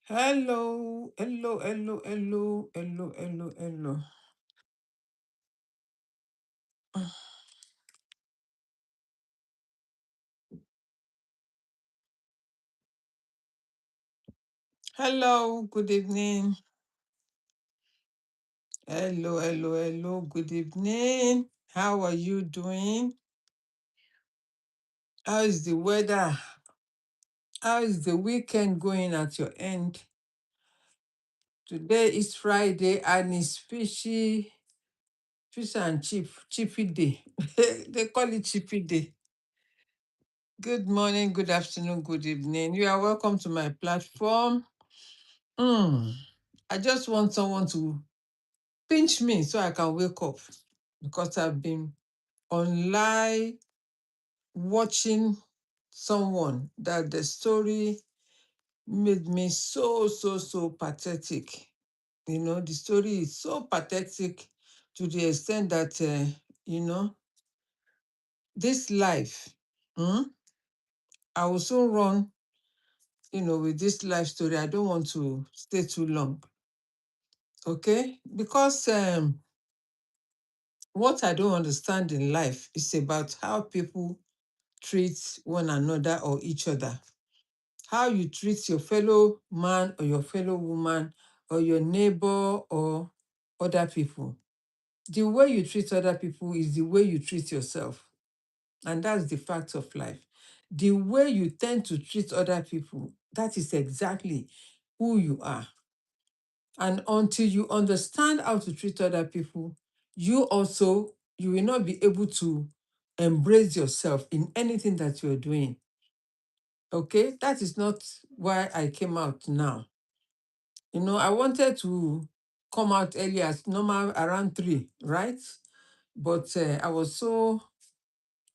Hello, hello, hello, hello, hello, hello, hello. Hello, good evening. Hello, hello, hello, good evening. How are you doing? How is the weather? How is the weekend going at your end? Today is Friday and it's fish and chippy day. They call it chippy day. Good morning, good afternoon, good evening. You are welcome to my platform. Mm, I just want someone to pinch me so I can wake up because I've been online watching someone that the story made me so pathetic. The story is so pathetic to the extent that, you know, this life, hmm, I will soon run, with this life story. I don't want to stay too long, okay? Because what I don't understand in life is about how people treat one another or each other. How you treat your fellow man or your fellow woman or your neighbor or other people. The way you treat other people is the way you treat yourself. And that's the fact of life. The way you tend to treat other people, that is exactly who you are. And until you understand how to treat other people, you will not be able to embrace yourself in anything that you're doing. Okay, that is not why I came out now. I wanted to come out early as normal around 3, right? But I was so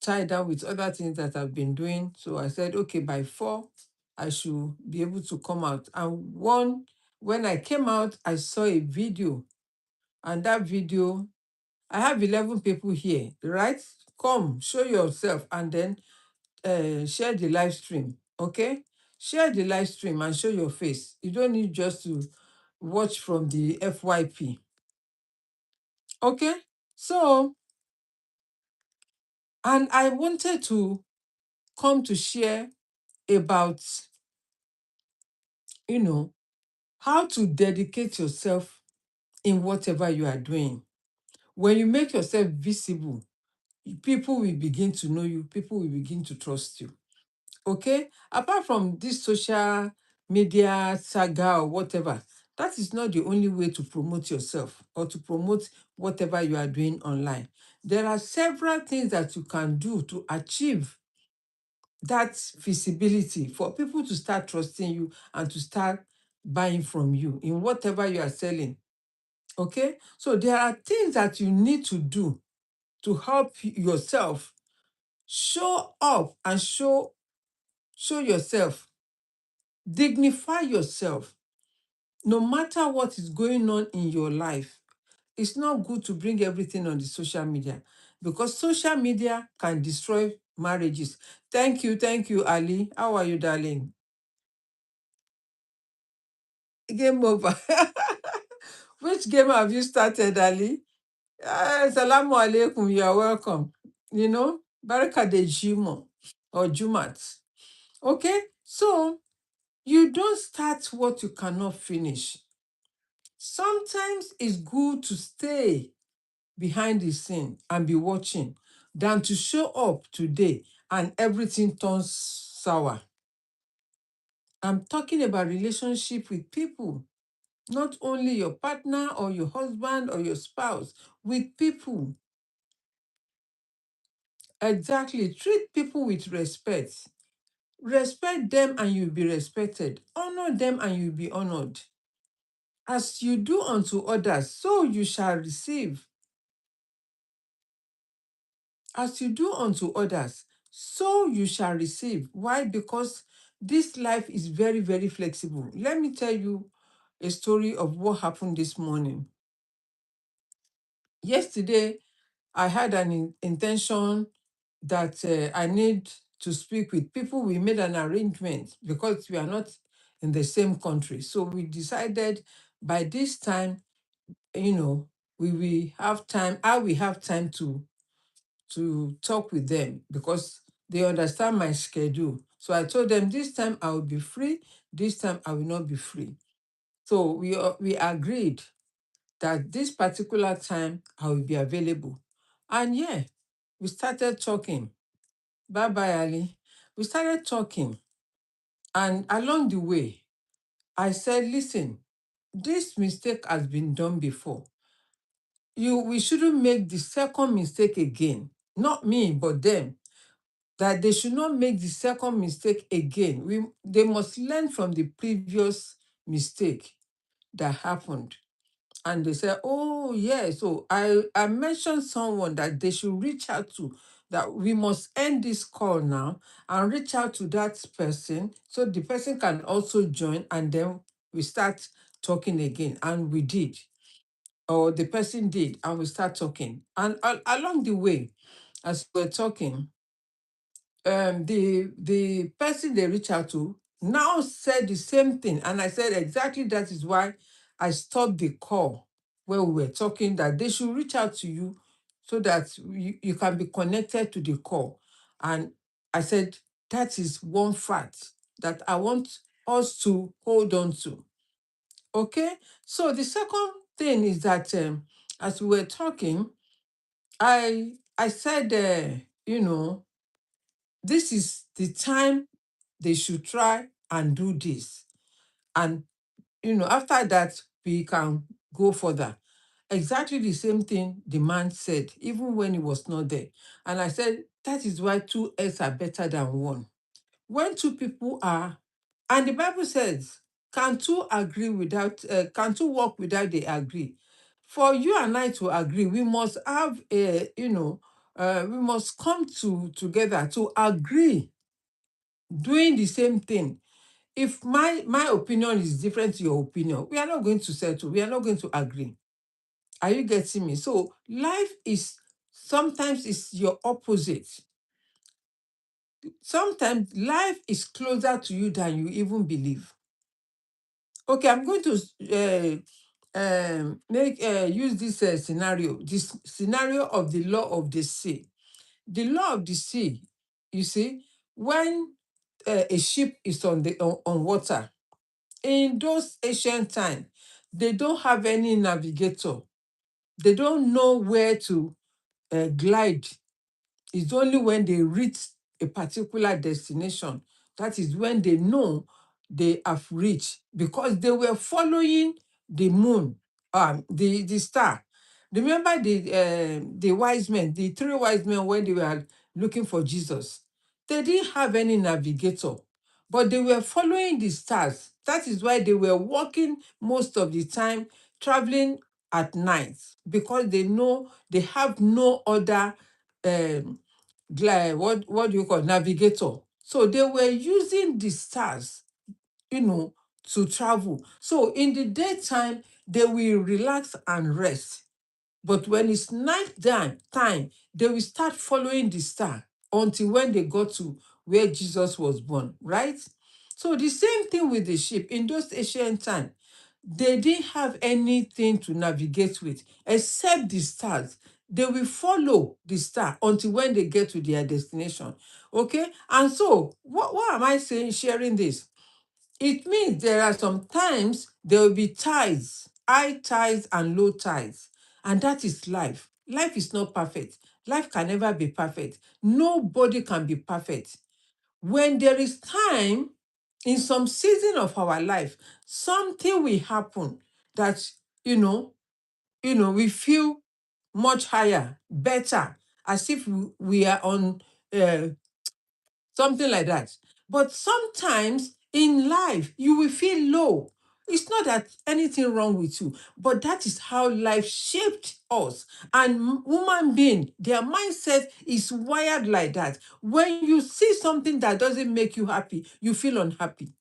tied down with other things that I've been doing. So I said, okay, by 4, I should be able to come out. And when I came out, I saw a video. And that video, I have 11 people here, right? Come, show yourself, and then share the live stream, okay? Share the live stream and show your face. You don't need just to watch from the FYP, okay? So, and I wanted to come to share about, you know, how to dedicate yourself in whatever you are doing. When you make yourself visible, people will begin to know you, people will begin to trust you. Okay, apart from this social media saga or whatever, that is not the only way to promote yourself or to promote whatever you are doing online. There are several things that you can do to achieve that visibility for people to start trusting you and to start buying from you in whatever you are selling. Okay, so there are things that you need to do to help yourself show up and show yourself, dignify yourself, no matter what is going on in your life. It's not good to bring everything on the social media because social media can destroy marriages. Thank you, Ali. How are you, darling? Game over. Which game have you started, Ali? Salamu alaikum, you are welcome. Baraka de Jimo or Jumat. Okay, so you don't start what you cannot finish. Sometimes it's good to stay behind the scene and be watching than to show up today and everything turns sour. I'm talking about relationship with people, not only your partner or your husband or your spouse, with people. Exactly. Treat people with respect. Respect them and you'll be respected. Honor them and you'll be honored. As you do unto others, so you shall receive. As you do unto others, so you shall receive. Why? Because this life is very flexible. Let me tell you a story of what happened this morning. Yesterday, I had an intention that I need to speak with people. We made an arrangement because we are not in the same country. So we decided by this time, we will have time, I will have time to talk with them because they understand my schedule. So I told them this time I will be free, this time I will not be free. So we agreed that this particular time I will be available. And yeah, we started talking. Bye bye, Ali. We started talking. And along the way, I said, listen, this mistake has been done before. We shouldn't make the second mistake again. Not me, but them. That they should not make the second mistake again. They must learn from the previous mistake that happened. And they said, oh, yeah. So I mentioned someone that they should reach out to, that we must end this call now and reach out to that person so the person can also join, and then we start talking again. And we did, or the person did, and we start talking. And along the way, as we're talking, the person they reach out to now said the same thing, and I said exactly that is why I stopped the call where we were talking, that they should reach out to you so that you can be connected to the call. And I said that is one fact that I want us to hold on to. Okay, so the second thing is that as we were talking, I said this is the time they should try and do this. And, after that, we can go further. Exactly the same thing the man said, even when he was not there. And I said, that is why two heads are better than one. When two people are, and the Bible says, can two walk without they agree? For you and I to agree, we must have we must come together to agree doing the same thing. If my opinion is different to your opinion, we are not going to settle. We are not going to agree. Are you getting me? So life is sometimes is your opposite. Sometimes life is closer to you than you even believe. Okay, I'm going to make use this scenario. This scenario of the law of the sea. The law of the sea. You see, when a ship is on water, in those ancient times, they don't have any navigator. They don't know where to glide. It's only when they reach a particular destination, that is when they know they have reached, because they were following the moon, the star. Remember the wise men, the three wise men, when they were looking for Jesus, they didn't have any navigator, but they were following the stars. That is why they were walking most of the time, traveling at night, because they know they have no other um, what do you call navigator. So they were using the stars, to travel. So in the daytime, they will relax and rest. But when it's night time, they will start following the star until when they got to where Jesus was born, right? So the same thing with the ship. In those ancient times, they didn't have anything to navigate with except the stars. They will follow the star until when they get to their destination. Okay? And so, what am I saying, sharing this? It means there are some times there will be tides, high tides and low tides. And that is life. Life is not perfect. Life can never be perfect. Nobody can be perfect. When there is time, in some season of our life, something will happen that, we feel much higher, better, as if we are on uh, something like that. But sometimes in life, you will feel low. It's not that anything wrong with you, but that is how life shaped us. And human being, their mindset is wired like that. When you see something that doesn't make you happy, you feel unhappy.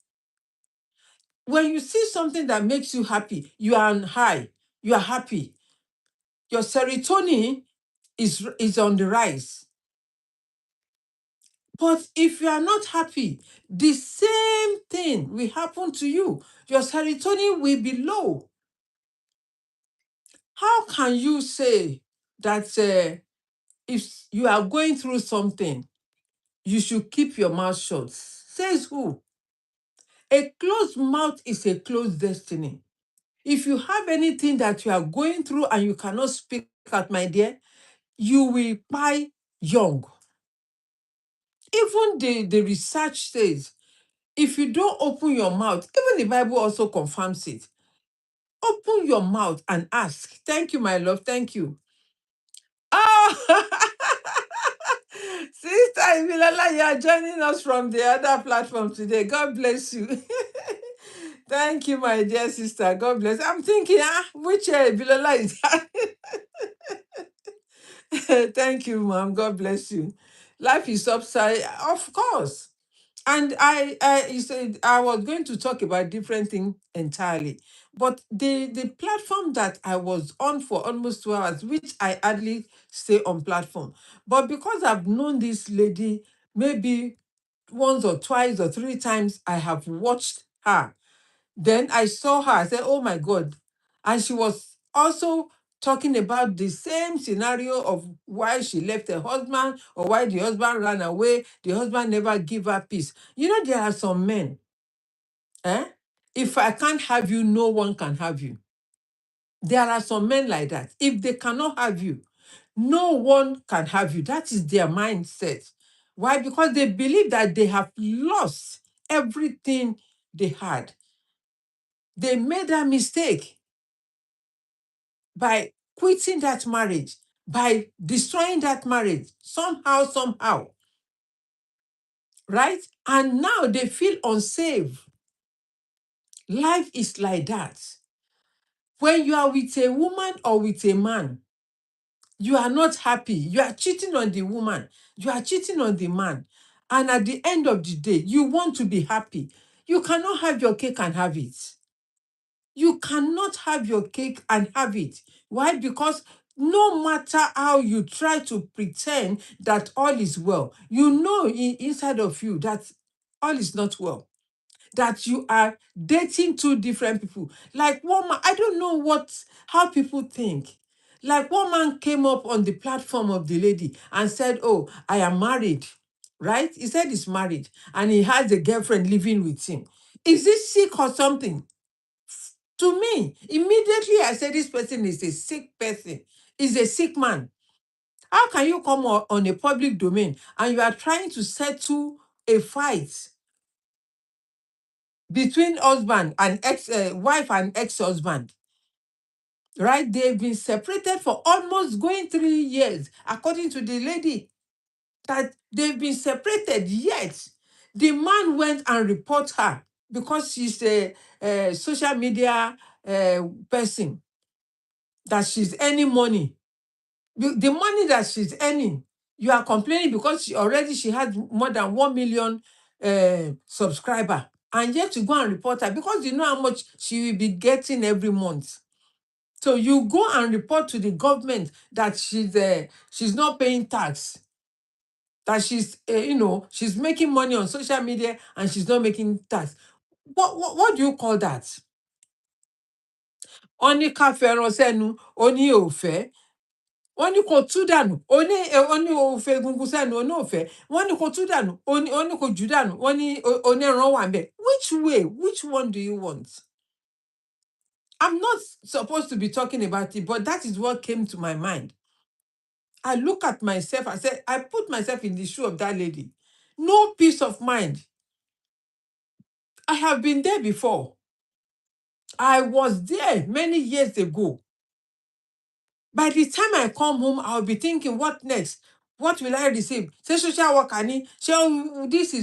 When you see something that makes you happy, you are on high, you are happy. Your serotonin is on the rise. But if you are not happy, the same thing will happen to you. Your serotonin will be low. How can you say that if you are going through something, you should keep your mouth shut? Says who? A closed mouth is a closed destiny. If you have anything that you are going through and you cannot speak out, my dear, you will die young. Even the research says, if you don't open your mouth, even the Bible also confirms it. Open your mouth and ask. Thank you, my love. Thank you. Oh, Sister Ibilala, you are joining us from the other platform today. God bless you. Thank you, my dear sister. God bless. I'm thinking, which Ibilala is that? Thank you, ma'am. God bless you. Life is upside, of course. And you said I was going to talk about different thing entirely. But the platform that I was on for almost 2 hours, which I hardly stay on platform. But because I've known this lady maybe once or twice or three times, I have watched her. Then I saw her, I said, oh my God. And she was also talking about the same scenario of why she left her husband or why the husband ran away. The husband never give her peace. You know, there are some men, eh? If I can't have you, no one can have you. There are some men like that. If they cannot have you, no one can have you. That is their mindset. Why? Because they believe that they have lost everything they had. They made a mistake by quitting that marriage, by destroying that marriage, somehow, right? And now they feel unsafe. Life is like that. When you are with a woman or with a man, you are not happy. You are cheating on the woman. You are cheating on the man. And at the end of the day, you want to be happy. You cannot have your cake and have it. You cannot have your cake and have it. Why? Because no matter how you try to pretend that all is well, you know inside of you that all is not well. That you are dating two different people. Like one man, I don't know how people think. Like one man came up on the platform of the lady and said, oh, I am married, right? He said he's married and he has a girlfriend living with him. Is this sick or something? To me, immediately I said this person is a sick person, is a sick man. How can you come on a public domain and you are trying to settle a fight between husband and wife and ex-husband? Right? They've been separated for almost going 3 years, according to the lady, that they've been separated, yet the man went and report her because she's a social media person, that she's earning money. The money that she's earning, you are complaining because she has more than 1 million subscriber, and yet you go and report her because you know how much she will be getting every month. So you go and report to the government that she's not paying tax, that she's making money on social media and she's not making tax. What do you call that? Ó ní ká fẹran sẹ́nu, ó ní ò fẹ́. Wọ́n ní kó tú dànù, ó ní ó fẹ́ egungun sẹ́nu, ó ní ò fẹ́. Wọ́n ní kó tú dànù, ó ní kó jù dànù, wọ́n ní ẹran wà ńbẹ̀. Which way? Which one do you want? I'm not supposed to be talking about it, but that is what came to my mind. I look at myself, I put myself in the shoe of that lady. No peace of mind. I have been there before. I was there many years ago. By the time I come home, I'll be thinking, what next? What will I receive? Say social worker ni, this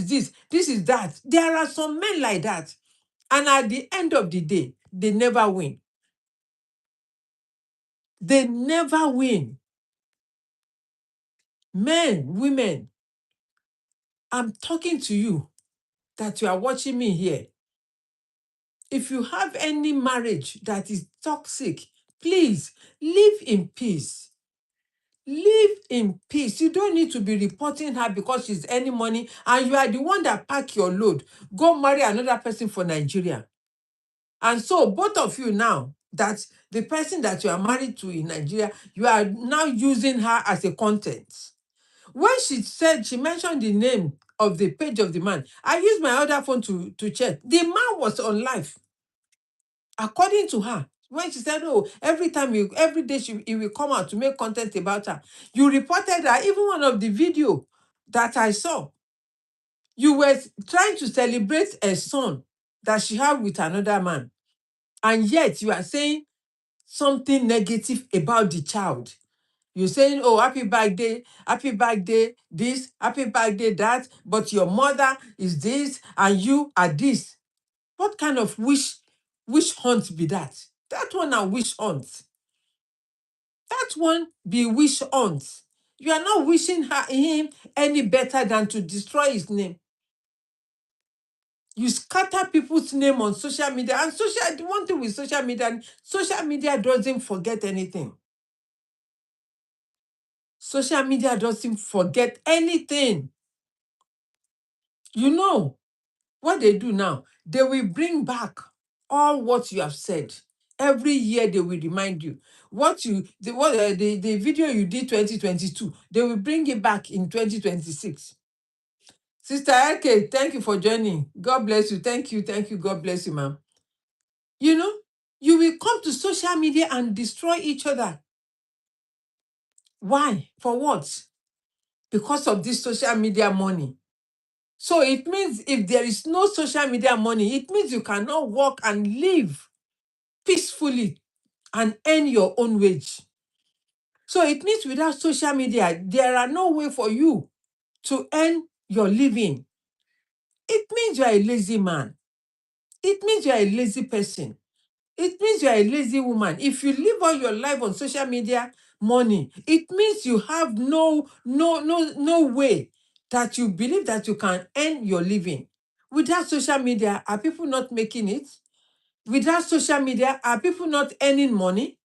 is that. There are some men like that. And at the end of the day, they never win. They never win. Men, women, I'm talking to you that you are watching me here. If you have any marriage that is toxic, please live in peace. Live in peace. You don't need to be reporting her because she's earning money and you are the one that pack your load. Go marry another person for Nigeria. And so both of you now, that the person that you are married to in Nigeria, you are now using her as a content. When she mentioned the name of the page of the man, I used my other phone to check. The man was on live, according to her. When she said, oh, every day he will come out to make content about her. You reported her, even one of the video that I saw. You were trying to celebrate a son that she had with another man. And yet you are saying something negative about the child. You're saying, oh, happy birthday, this, happy birthday, that, but your mother is this and you are this. What kind of wish hunt be that? That one are wish hunt. That one be wish hunt. You are not wishing him any better than to destroy his name. You scatter people's name on social media. And the one thing with social media doesn't forget anything. Social media doesn't forget anything. You know what they do now? They will bring back all what you have said. Every year they will remind you the video you did 2022. They will bring it back in 2026. Sister Eke, thank you for joining. God bless you. Thank you. God bless you, ma'am. You know, you will come to social media and destroy each other. Why? For what? Because of this social media money. So it means if there is no social media money, it means you cannot work and live peacefully and earn your own wage. So it means without social media, there are no way for you to earn your living. It means you are a lazy man. It means you are a lazy person. It means you are a lazy woman. If you live all your life on social media money, it means you have no way that you believe that you can earn your living. Without social media, are people not making it? Without social media, are people not earning money?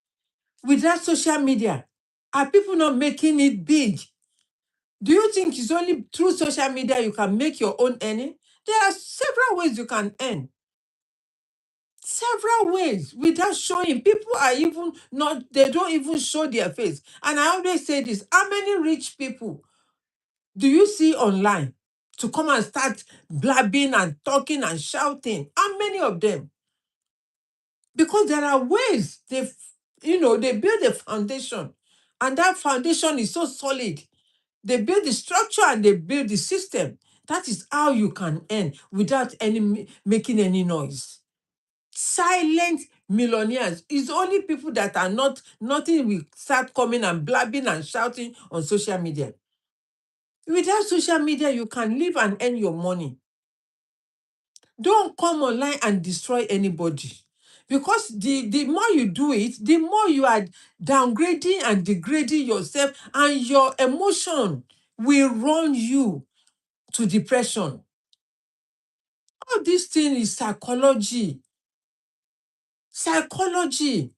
Without social media, are people not making it big? Do you think it's only through social media you can make your own earning? There are several ways you can earn. Several ways without showing. People are even not, they don't even show their face. And I always say this, how many rich people do you see online to come and start blabbing and talking and shouting? How many of them? Because there are ways they build a foundation, and that foundation is so solid. They build the structure and they build the system. That is how you can earn without making any noise. Silent millionaires is only people that are nothing will start coming and blabbing and shouting on social media. Without social media, you can live and earn your money. Don't come online and destroy anybody. Because the more you do it, the more you are downgrading and degrading yourself, and your emotion will run you to depression. All this thing is psychology. Psychology.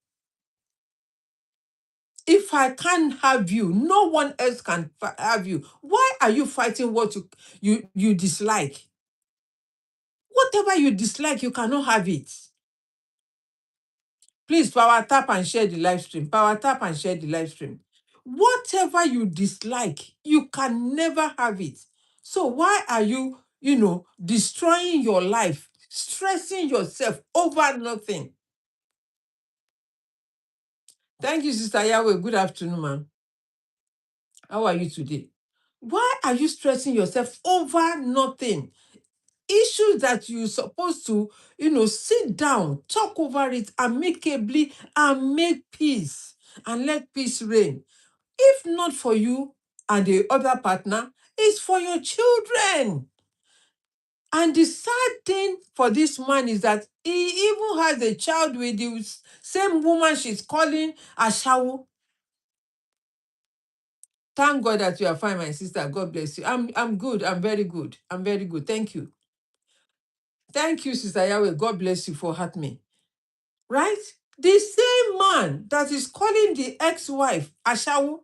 If I can't have you, no one else can have you. Why are you fighting what you dislike? Whatever you dislike, you cannot have it. Please power tap and share the live stream. Power tap and share the live stream. Whatever you dislike, you can never have it. So why are you, destroying your life, stressing yourself over nothing? Thank you, Sister Yahweh. Good afternoon, ma'am. How are you today? Why are you stressing yourself over nothing? Issues that you're supposed to, sit down, talk over it amicably and make peace and let peace reign. If not for you and the other partner, it's for your children. And the sad thing for this man is that he even has a child with the same woman she's calling Ashawo. Thank God that you are fine, my sister. God bless you. I'm good. I'm very good. I'm very good. Thank you. Thank you, Sister Yahweh. God bless you for helping me. Right? The same man that is calling the ex-wife Ashawo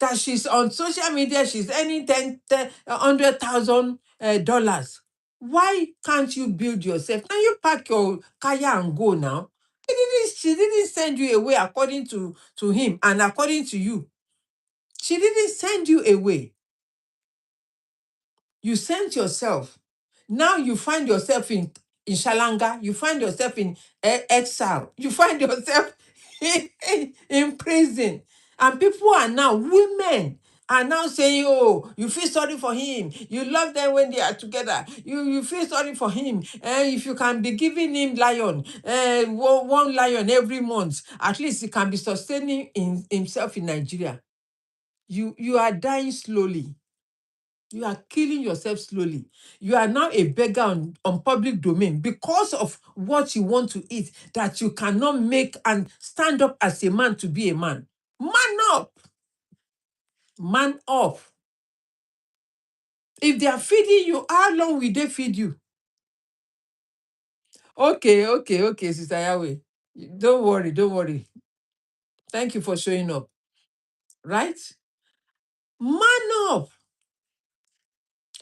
that she's on social media, she's earning $100,000. Why can't you build yourself? Now you pack your kaya and go now. She didn't send you away according to him and according to you. She didn't send you away. You sent yourself. Now you find yourself in Shalanga. You find yourself in exile. You find yourself in prison. And people are now, women are now saying, oh, you feel sorry for him. You love them when they are together. You feel sorry for him. If you can be giving him lion, one lion every month, at least he can be sustaining himself in Nigeria. You are dying slowly. You are killing yourself slowly. You are now a beggar on public domain because of what you want to eat that you cannot make and stand up as a man to be a man. Man up. Man up. If they are feeding you, how long will they feed you? Okay, Sister Yahweh. Don't worry, don't worry. Thank you for showing up. Right? Man up.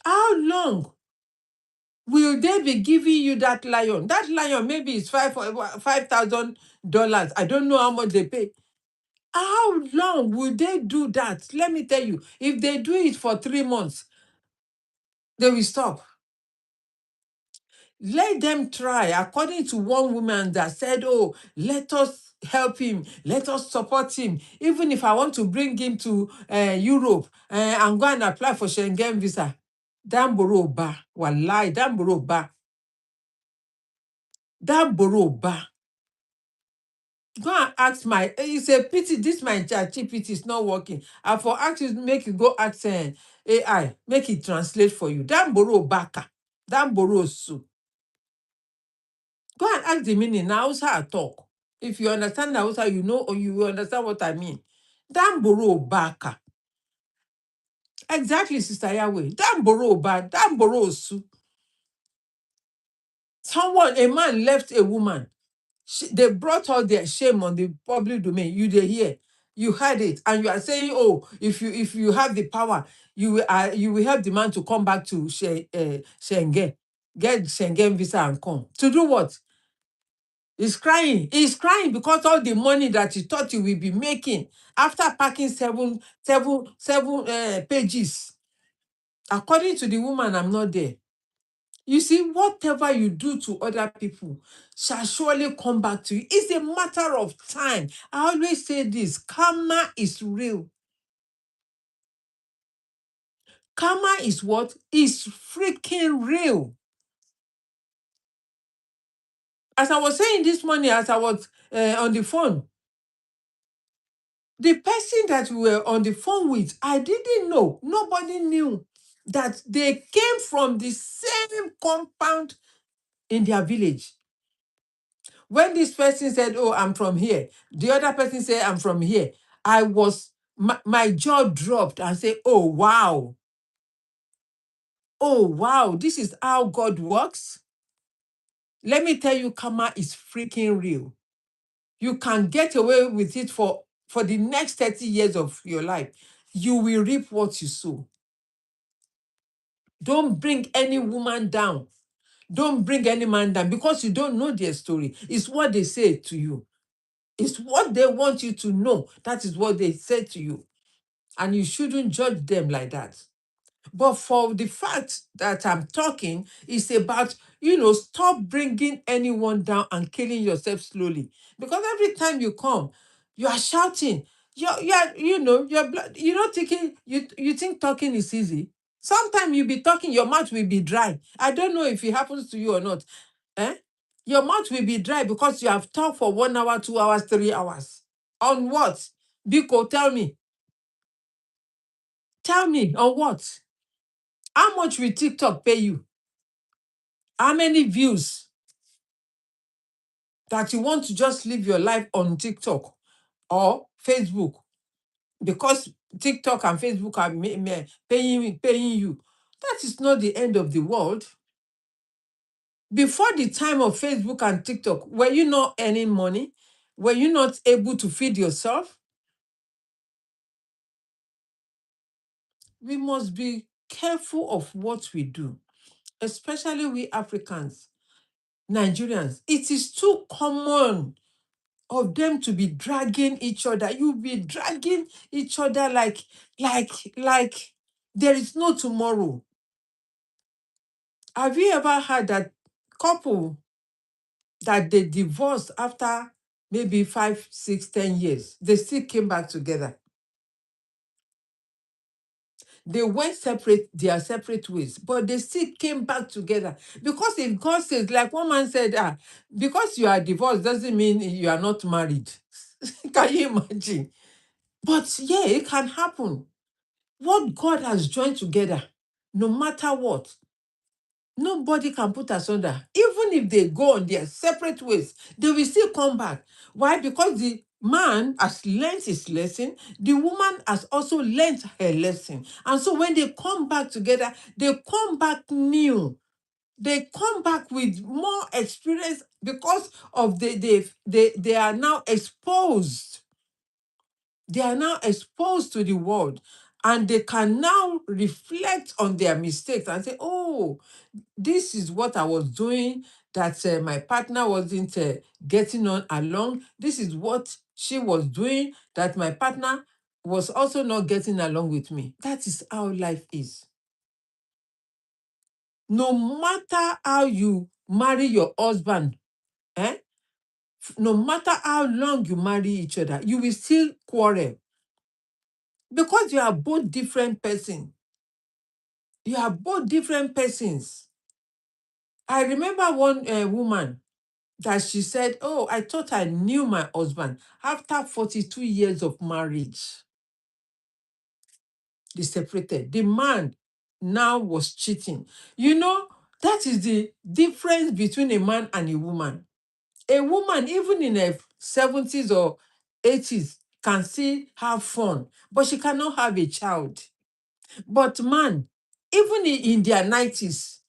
How long will they be giving you that lion? That lion maybe is $5,000. I don't know how much they pay. How long will they do that? Let me tell you, if they do it for 3 months, they will stop. Let them try, according to one woman that said, oh, let us help him, let us support him. Even if I want to bring him to Europe and go and apply for Schengen visa. Damboro ba, wallahi, damboro ba. Damboro ba. Go and ask my, it's a pity this my ChatGPT is not working. I for ask you, make you go ask AI, make it translate for you. Damboro baka, damboro su. Go and ask the meaning. Now how I talk. If you understand Hausa, you know, or you will understand what I mean. Damboro baka. Exactly, Sister Yahweh. Damboro ba, damboro su. A man left a woman. They brought all their shame on the public domain. You they hear, you heard it, and you are saying, "Oh, if you have the power, you will help the man to come back to Schengen, get Schengen visa and come to do what?" He's crying. He's crying because all the money that he thought he will be making after packing seven pages. According to the woman, I'm not there. You see, whatever you do to other people shall surely come back to you. It's a matter of time. I always say this, karma is real. Karma is what? Is freaking real. As I was saying this morning, as I was on the phone, the person that we were on the phone with, I didn't know. Nobody knew that they came from the same compound in their village. When this person said, oh, I'm from here, the other person said, I'm from here, my jaw dropped and said, oh, wow. Oh, wow, this is how God works. Let me tell you, karma is freaking real. You can get away with it for the next 30 years of your life. You will reap what you sow. Don't bring any woman down. Don't bring any man down because you don't know their story. It's what they say to you. It's what they want you to know. That is what they say to you. And you shouldn't judge them like that. But for the fact that I'm talking, it's about, stop bringing anyone down and killing yourself slowly. Because every time you come, you are shouting. You're not thinking, you think talking is easy. Sometimes you'll be talking, your mouth will be dry. I don't know if it happens to you or not. Eh? Your mouth will be dry because you have talked for 1 hour, 2 hours, 3 hours. On what? Biko, tell me. Tell me, on what? How much will TikTok pay you? How many views that you want to just live your life on TikTok or Facebook? Because TikTok and Facebook are paying you. That is not the end of the world. Before the time of Facebook and TikTok, were you not earning money? Were you not able to feed yourself? we must be careful of what we do, especially we Africans, Nigerians. It is too common of them to be dragging each other. You be dragging each other like there is no tomorrow. Have you ever heard that couple that they divorced after maybe 5, 6, 10 years, they still came back together? They went separate, their separate ways, but they still came back together. Because if God says, like one man said, because you are divorced doesn't mean you are not married. Can you imagine? But yeah, it can happen. What God has joined together, no matter what, nobody can put asunder. Even if they go on their separate ways, they will still come back. Why? Because the man has learned his lesson, the woman has also learned her lesson. And so when they come back together, they come back new. They come back with more experience because of they are now exposed. They are now exposed to the world, and they can now reflect on their mistakes and say, oh, this is what I was doing that my partner wasn't getting on along. This is what she was doing that my partner was also not getting along with me. That is how life is. No matter how you marry your husband, eh? No matter how long you marry each other, you will still quarrel because you are both different persons. You are both different persons. I remember one woman that she said, oh, I thought I knew my husband. After 42 years of marriage, they separated. The man now was cheating. You know, that is the difference between a man and a woman. A woman, even in her 70s or 80s, can still have fun, but she cannot have a child. But man, even in their 90s,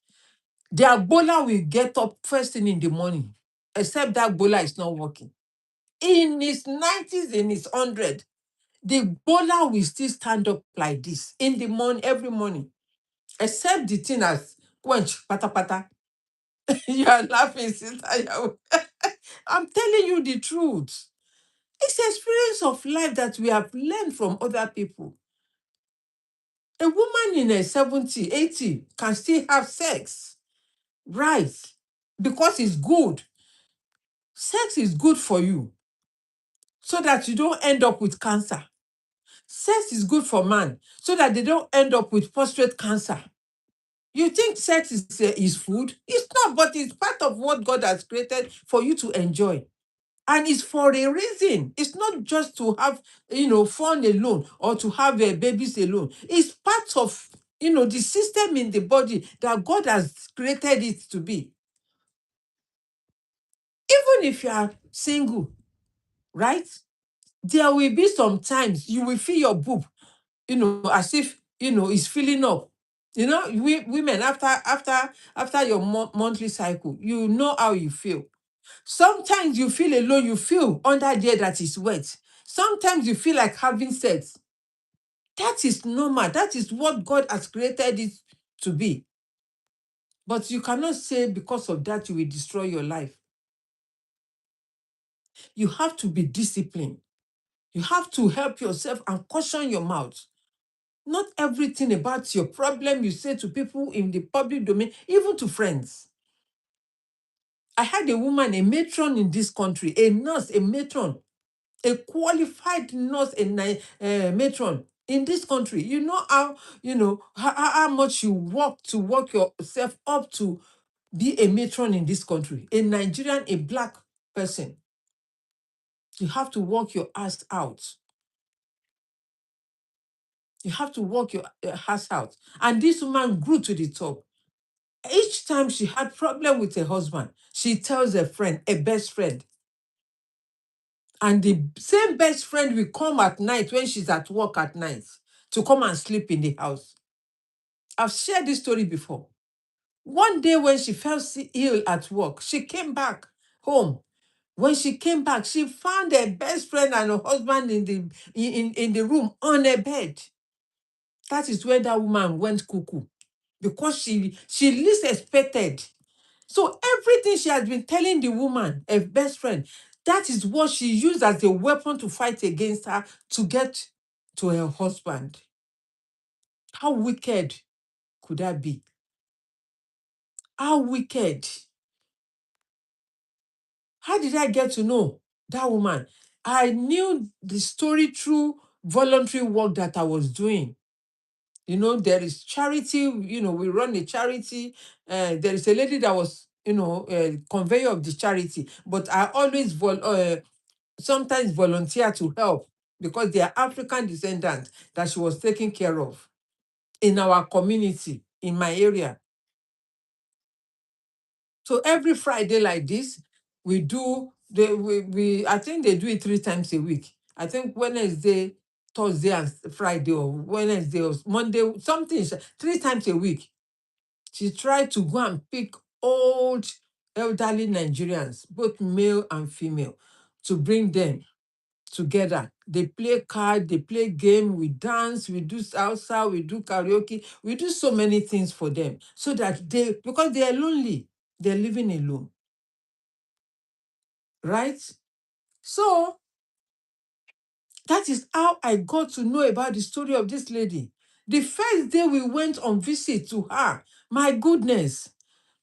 their bowler will get up first thing in the morning, except that bowler is not working. In his 90s, in his 100, the bowler will still stand up like this in the morning, every morning, except the thing has quench, pata pata. You are laughing, sister. I'm telling you the truth. It's experience of life that we have learned from other people. A woman in her 70, 80 can still have sex, right? Because it's good. Sex is good for you so that you don't end up with cancer. Sex is good for man so that they don't end up with prostate cancer. You think sex is food? It's not, but it's part of what God has created for you to enjoy. And it's for a reason. It's not just to have, fun alone or to have babies alone. It's part of, the system in the body that God has created it to be. Even if you are single, right? There will be some times you will feel your boob, as if, it's filling up. We women, after your monthly cycle, you know how you feel. Sometimes you feel alone, you feel under there that is wet. Sometimes you feel like having sex. That is normal. That is what God has created it to be. But you cannot say because of that you will destroy your life. You have to be disciplined. You have to help yourself and caution your mouth. Not everything about your problem you say to people in the public domain, even to friends. I had a woman, a matron in this country, a nurse, a matron, a qualified nurse, a matron in this country. You know how much you work to work yourself up to be a matron in this country. A Nigerian, a black person. You have to work your ass out. You have to work your ass out. And this woman grew to the top. Each time she had problem with her husband, she tells a friend, a best friend. And the same best friend will come at night when she's at work at night to come and sleep in the house. I've shared this story before. One day when she fell ill at work, she came back home. When she came back, she found her best friend and her husband in the room on a bed. That is when that woman went cuckoo, because she least expected. So everything she has been telling the woman, a best friend, that is what she used as a weapon to fight against her to get to her husband. How wicked could that be? How wicked? How did I get to know that woman? I knew the story through voluntary work that I was doing. There is charity, we run a charity. There is a lady that was, conveyor of the charity, but I always sometimes volunteer to help because they are African descendants that she was taking care of in our community, in my area. So every Friday like this, we do I think they do it 3 times a week. I think Wednesday, Thursday, and Friday, or Wednesday or Monday, something 3 times a week. She tried to go and pick old elderly Nigerians, both male and female, to bring them together. They play card, they play game, we dance, we do salsa, we do karaoke, we do so many things for them so that because they are lonely, they're living alone, right? So that is how I got to know about the story of this lady. The first day we went on visit to her, my goodness,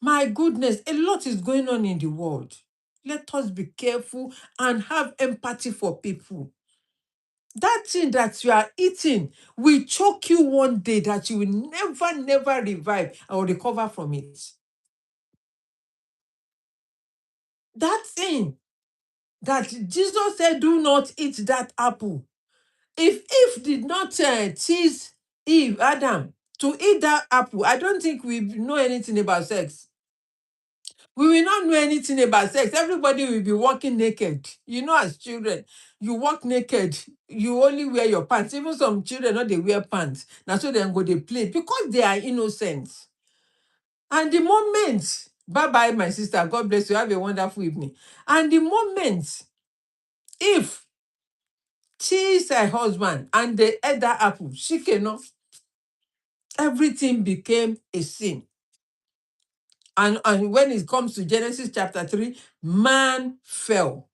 a lot is going on in the world. Let us be careful and have empathy for people. That thing that you are eating will choke you one day that you will never, never revive or recover from it. That thing that Jesus said, do not eat that apple. If Eve did not tease Adam, to eat that apple, I don't think we know anything about sex. We will not know anything about sex. Everybody will be walking naked. As children, you walk naked. You only wear your pants. Even some children, not they wear pants. Now so then go they play because they are innocent. And the moment, bye bye, my sister. God bless you. Have a wonderful evening. And the moment, if she is her husband and they ate that apple, she cannot. Everything became a sin. And when it comes to Genesis chapter 3, man fell.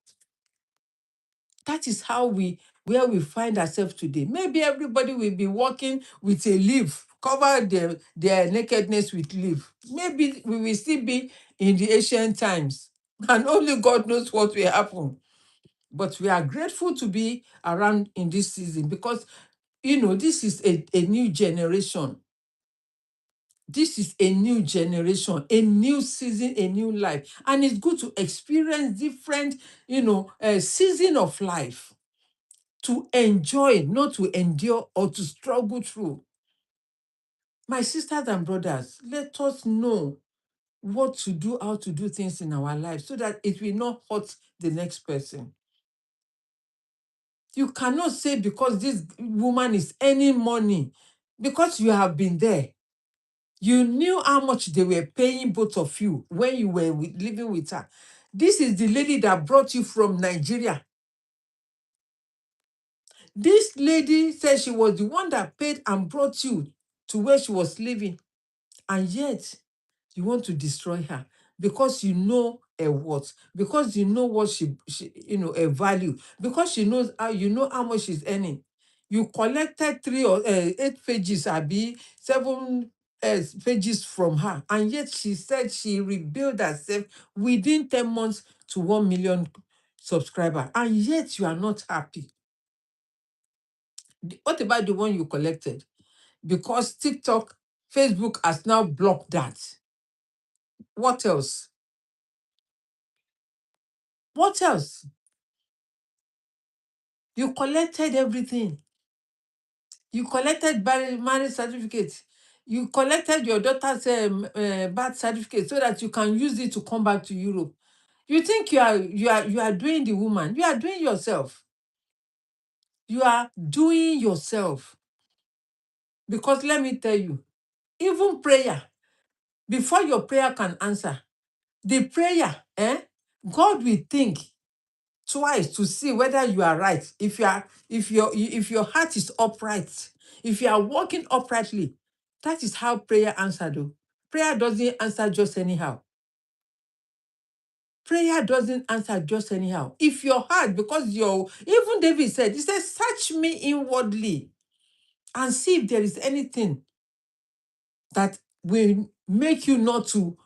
That is where we find ourselves today. Maybe everybody will be walking with a leaf, cover their nakedness with leaf. Maybe we will still be in the ancient times, and only God knows what will happen. But we are grateful to be around in this season because, this is a new generation. This is a new generation, a new season, a new life. And it's good to experience different, season of life, to enjoy, not to endure or to struggle through. My sisters and brothers, let us know what to do, how to do things in our lives so that it will not hurt the next person. You cannot say because this woman is earning money, because you have been there. You knew how much they were paying both of you when you were living with her. This is the lady that brought you from Nigeria. This lady said she was the one that paid and brought you to where she was living. And yet, you want to destroy her because you know her worth, because you know what she her value, because you know how much she's earning. You collected 8 pages, Abi, 7 pages from her, and yet she said she rebuilt herself within 10 months to 1 million subscribers, and yet you are not happy. What about the one you collected? Because TikTok, Facebook has now blocked that. What else? What else? You collected everything. You collected marriage certificate. You collected your daughter's birth certificate so that you can use it to come back to Europe. You think you are doing the woman. You are doing yourself. You are doing yourself. Because let me tell you, even prayer, before your prayer can answer, the prayer, God will think twice to see whether you are right. If your heart is upright, if you are walking uprightly, that is how prayer answered. Though. Prayer doesn't answer just anyhow. Prayer doesn't answer just anyhow. If your heart, because even David said, he said, search me inwardly and see if there is anything that will make you not to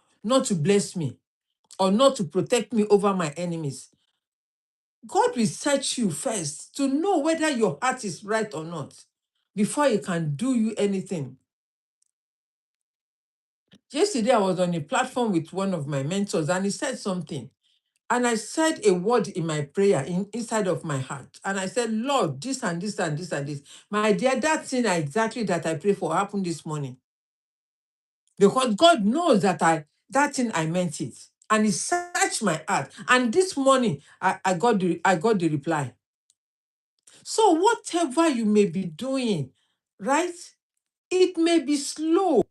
bless me or not to protect me over my enemies. God will search you first to know whether your heart is right or not before he can do you anything. Yesterday, I was on a platform with one of my mentors and he said something. And I said a word in my prayer inside of my heart. And I said, Lord, this and this and this and this. My dear, that thing exactly that I pray for happened this morning. Because God knows that thing I meant it. And he searched my heart. And this morning, I got the reply. So whatever you may be doing, right? It may be slow.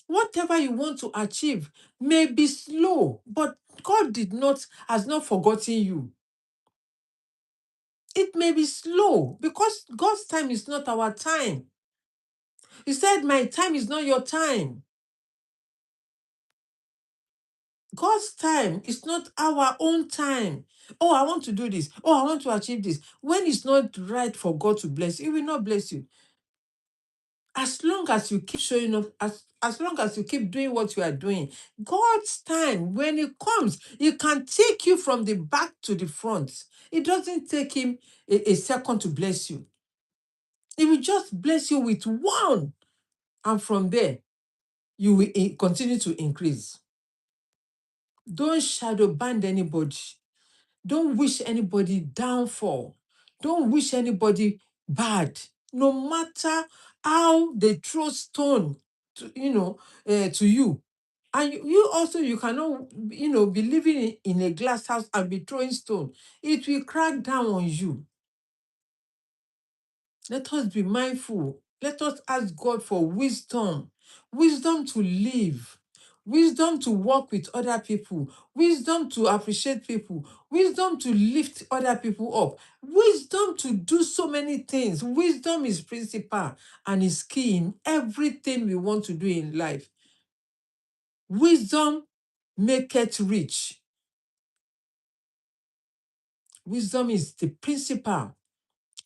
Whatever you want to achieve may be slow, but God has not forgotten you. It may be slow because God's time is not our time. He said, my time is not your time. God's time is not our own time. Oh, I want to do this. Oh, I want to achieve this. When it's not right for God to bless you, he will not bless you. As long as you keep showing up, as long as you keep doing what you are doing, God's time, when it comes, it can take you from the back to the front. It doesn't take him a second to bless you. He will just bless you with one. And from there, you will continue to increase. Don't shadow ban anybody. Don't wish anybody downfall. Don't wish anybody bad. No matter how they throw stone to you. And you also, you cannot, be living in a glass house and be throwing stone. It will crack down on you. Let us be mindful. Let us ask God for wisdom. Wisdom to live. Wisdom to work with other people. Wisdom to appreciate people. Wisdom to lift other people up. Wisdom to do so many things. Wisdom is principal and is key in everything we want to do in life. Wisdom maketh rich. Wisdom is the principal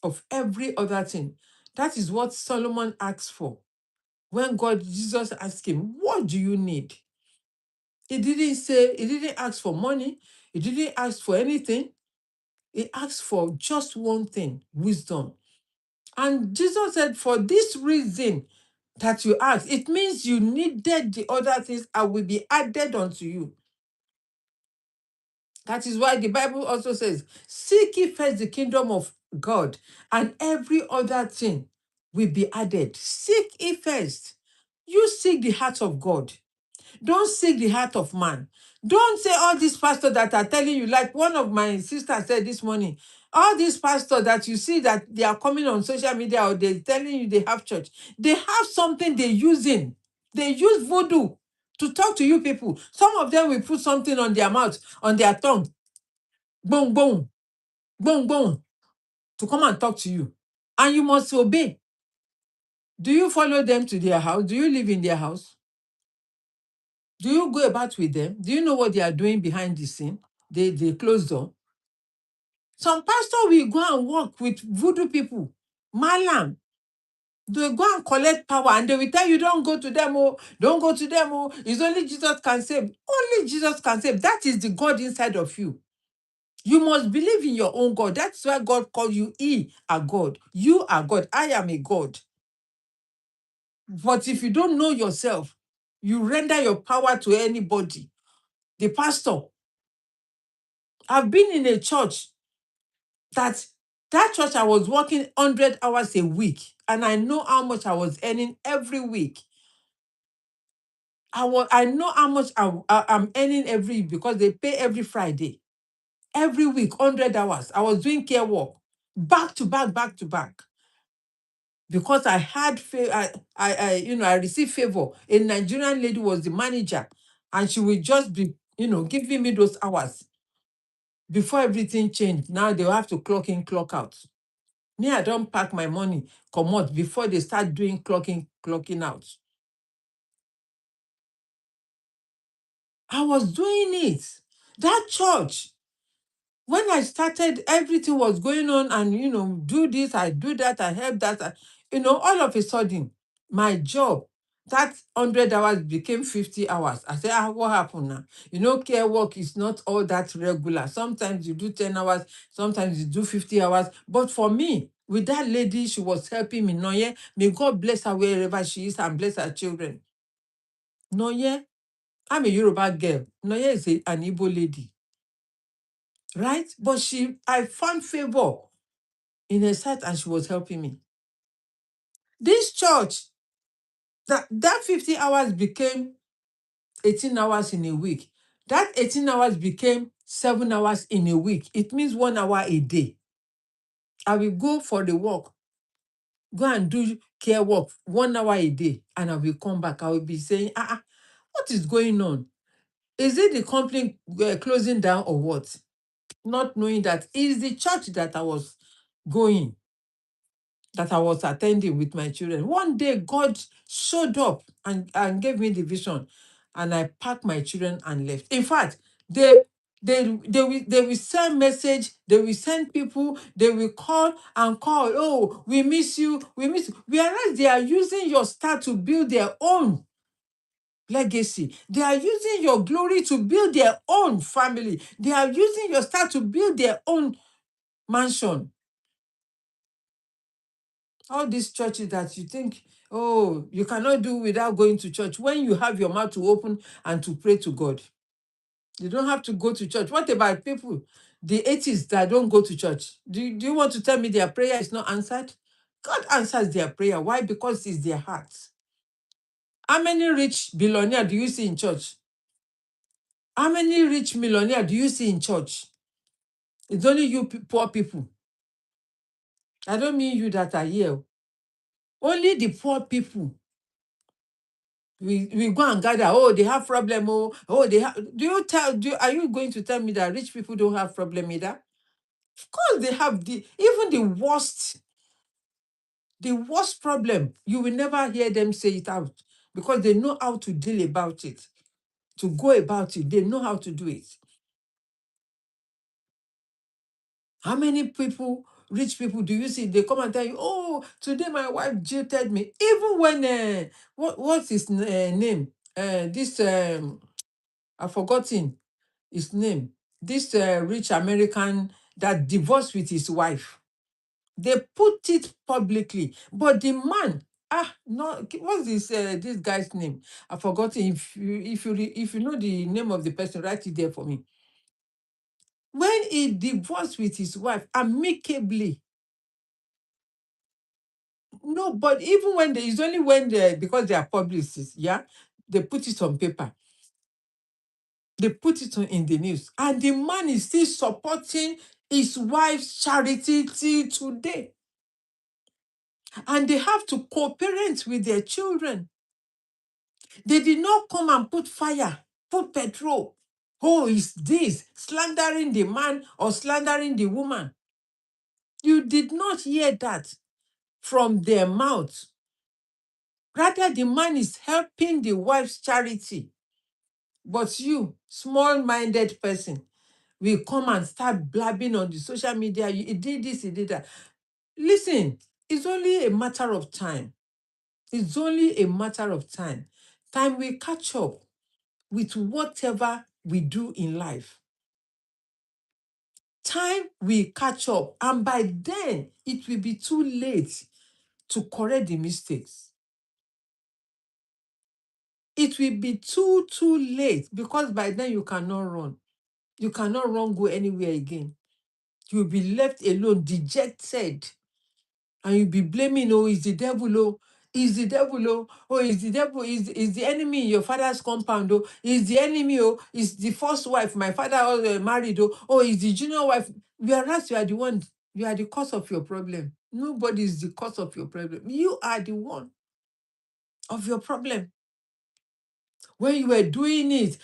of every other thing. That is what Solomon asked for. When Jesus asked him, what do you need? He didn't ask for money. He didn't ask for anything. He asked for just one thing, wisdom. And Jesus said, for this reason that you asked, it means you needed the other things and will be added unto you. That is why the Bible also says, seek ye first the kingdom of God, and every other thing will be added. Seek ye first. You seek the heart of God. Don't seek the heart of man. Don't say all these pastors that are telling you, like one of my sisters said this morning, all these pastors that you see that they are coming on social media or they're telling you they have church, they have something they're using. They use voodoo to talk to you people. Some of them will put something on their mouth, on their tongue. Boom, boom, boom, boom, to come and talk to you. And you must obey. Do you follow them to their house? Do you live in their house? Do you go about with them? Do you know what they are doing behind the scene? They close door. Some pastor will go and work with voodoo people. Malam. They go and collect power and they will tell you, don't go to them, oh, don't go to them, oh. It's only Jesus can save. Only Jesus can save. That is the God inside of you. You must believe in your own God. That's why God called you a God. You are God. I am a God. But if you don't know yourself, you render your power to anybody. The pastor. I've been in a church that church I was working 100 hours a week, and I know how much I was earning every week. I know how much I'm earning every week because they pay every Friday. Every week, 100 hours. I was doing care work, back to back, back to back. Because I had I received favor. A Nigerian lady was the manager, and she would just be, giving me those hours. Before everything changed, now they will have to clock in, clock out. Me, I don't pack my money, come out before they start doing clocking, clocking out. I was doing it. That church, when I started, everything was going on, and do this, I do that, I help that. All of a sudden, my job, that 100 hours became 50 hours. I said, what happened now? Care work is not all that regular. Sometimes you do 10 hours, sometimes you do 50 hours. But for me, with that lady, she was helping me. Noye, may God bless her wherever she is and bless her children. Noye, I'm a Yoruba girl. Noye is an Igbo lady. Right? But I found favor in her sight, and she was helping me. This church, that 50 hours became 18 hours in a week. That 18 hours became 7 hours in a week. It means 1 hour a day. I will go for the work, go and do care work 1 hour a day, and I will come back. I will be saying, what is going on? Is it the company closing down or what? Not knowing that it is the church that I was going, that I was attending with my children. One day, God showed up and gave me the vision, and I packed my children and left. In fact, they will send message, they will send people, they will call and call. Oh, we miss you, we miss you. Whereas they are using your star to build their own legacy. They are using your glory to build their own family. They are using your star to build their own mansion. All these churches that you think, oh, you cannot do without going to church, when you have your mouth to open and to pray to God. You don't have to go to church. What about people, the atheists that don't go to church? Do you want to tell me their prayer is not answered? God answers their prayer. Why? Because it's their heart. How many rich billionaires do you see in church? How many rich millionaires do you see in church? It's only you poor people. I don't mean you that are here. Only the poor people. We go and gather. Oh, they have problem. Oh, they have. Are you going to tell me that rich people don't have problem either? Of course, they have even the worst problem. You will never hear them say it out, because they know how to deal about it, to go about it. They know how to do it. How many people, rich people, do you see? They come and tell you, oh, today my wife jilted me. Even when, what's his name? This, I've forgotten his name. This rich American that divorced with his wife. They put it publicly. But the man, no, what's this guy's name? I've forgotten. If you know the name of the person, write it there for me. When he divorced with his wife amicably, no, but even when it's only when because they are publicists, yeah, they put it on paper. They put it in the news. And the man is still supporting his wife's charity till today. And they have to cooperate with their children. They did not come and put fire, put petrol. Oh, is this slandering the man or slandering the woman? You did not hear that from their mouth. Rather, the man is helping the wife's charity. But you, small-minded person, will come and start blabbing on the social media. He did this, he did that. Listen, it's only a matter of time. It's only a matter of time. Time will catch up with whatever we do in life. Time will catch up, and by then, it will be too late to correct the mistakes. It will be too late, because by then you cannot run. You cannot run, go anywhere again. You'll be left alone, dejected. And you'll be blaming, oh, it's the devil, oh, it's the devil, oh, it's the devil, is the enemy in your father's compound, oh, it's the enemy, oh, it's the first wife my father married, oh, it's the junior wife. Whereas you are the one, you are the cause of your problem. Nobody is the cause of your problem. You are the one of your problem. When you were doing it,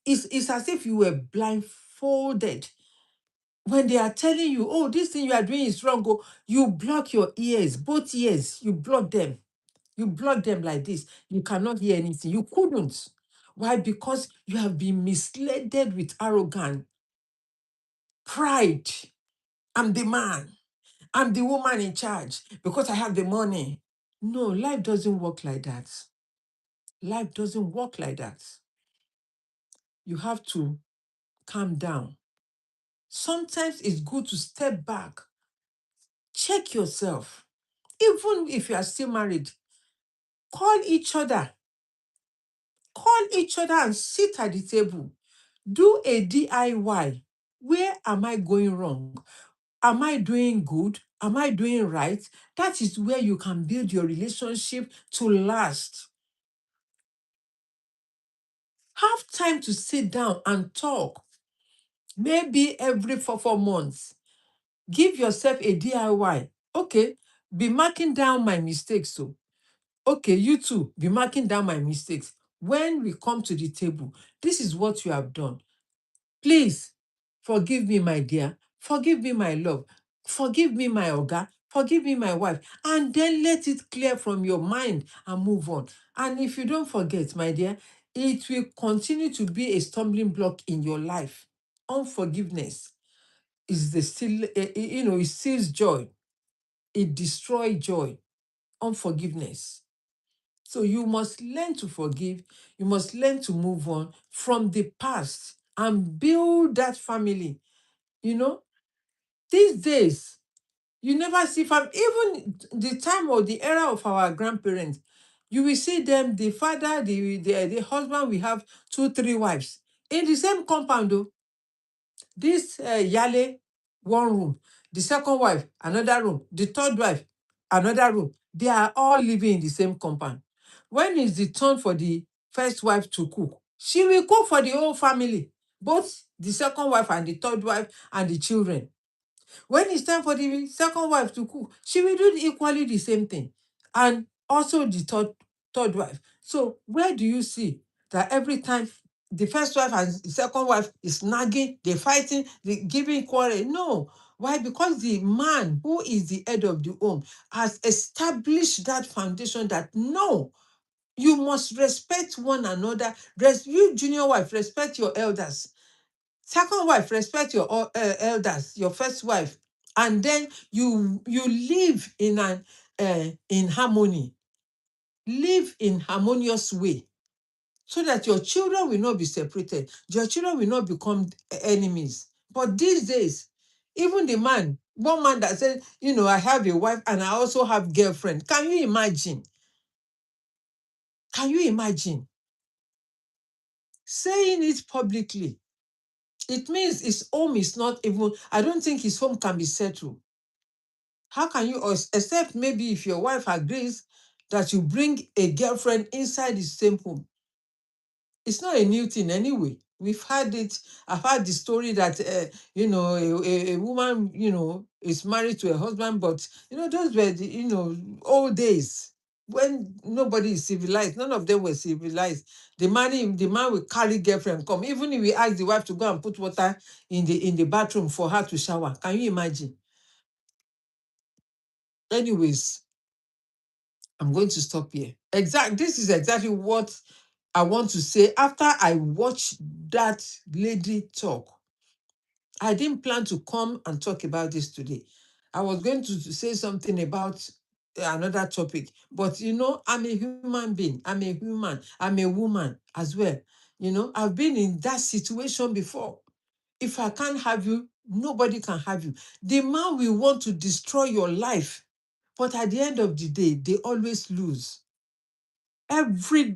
it's as if you were blindfolded. When they are telling you, oh, this thing you are doing is wrong, go, you block your ears, both ears, you block them. You block them like this. You cannot hear anything. You couldn't. Why? Because you have been misled with arrogance, pride. I'm the man. I'm the woman in charge because I have the money. No, life doesn't work like that. Life doesn't work like that. You have to calm down. Sometimes it's good to step back, check yourself. Even if you are still married, call each other. Call each other and sit at the table. Do a DIY. Where am I going wrong? Am I doing good? Am I doing right? That is where you can build your relationship to last. Have time to sit down and talk. Maybe every 4 months. Give yourself a DIY. Okay, be marking down my mistakes. So, okay, you too, be marking down my mistakes. When we come to the table, this is what you have done. Please forgive me, my dear. Forgive me, my love. Forgive me, my oga. Forgive me, my wife. And then let it clear from your mind and move on. And if you don't forget, my dear, it will continue to be a stumbling block in your life. Unforgiveness is the still, it steals joy. It destroys joy. Unforgiveness. So you must learn to forgive. You must learn to move on from the past and build that family. You know, these days, you never see even the time or the era of our grandparents, you will see them, the father, the husband will have 2, 3 wives in the same compound. Though. This Yale, one room, the second wife, another room, the third wife, another room. They are all living in the same compound. When is the turn for the first wife to cook? She will cook for the whole family, both the second wife and the third wife and the children. When it's time for the second wife to cook, she will do equally the same thing. And also the third wife. So where do you see that every time the first wife and the second wife is nagging, they're fighting, they giving quarrel? No. Why? Because the man who is the head of the home has established that foundation that no, you must respect one another. You, junior wife, respect your elders. Second wife, respect your elders, your first wife, and then you live in harmony, live in harmonious way, so that your children will not be separated, your children will not become enemies. But these days, even the man, one man that said, I have a wife and I also have girlfriend. Can you imagine? Can you imagine saying it publicly? It means his home is not even, I don't think his home can be settled. How can you, except maybe if your wife agrees that you bring a girlfriend inside the same home? It's not a new thing anyway. We've had it. I've had the story that, a woman, is married to a husband, but, those were the, old days when nobody is civilized. None of them were civilized. The man will carry girlfriend come. Even if we ask the wife to go and put water in the bathroom for her to shower. Can you imagine? Anyways, I'm going to stop here. This is exactly what I want to say. After I watched that lady talk, I didn't plan to come and talk about this today. I was going to say something about another topic, but I'm a human being. I'm a human. I'm a woman as well. I've been in that situation before. If I can't have you, nobody can have you. The man will want to destroy your life, but at the end of the day, they always lose. Every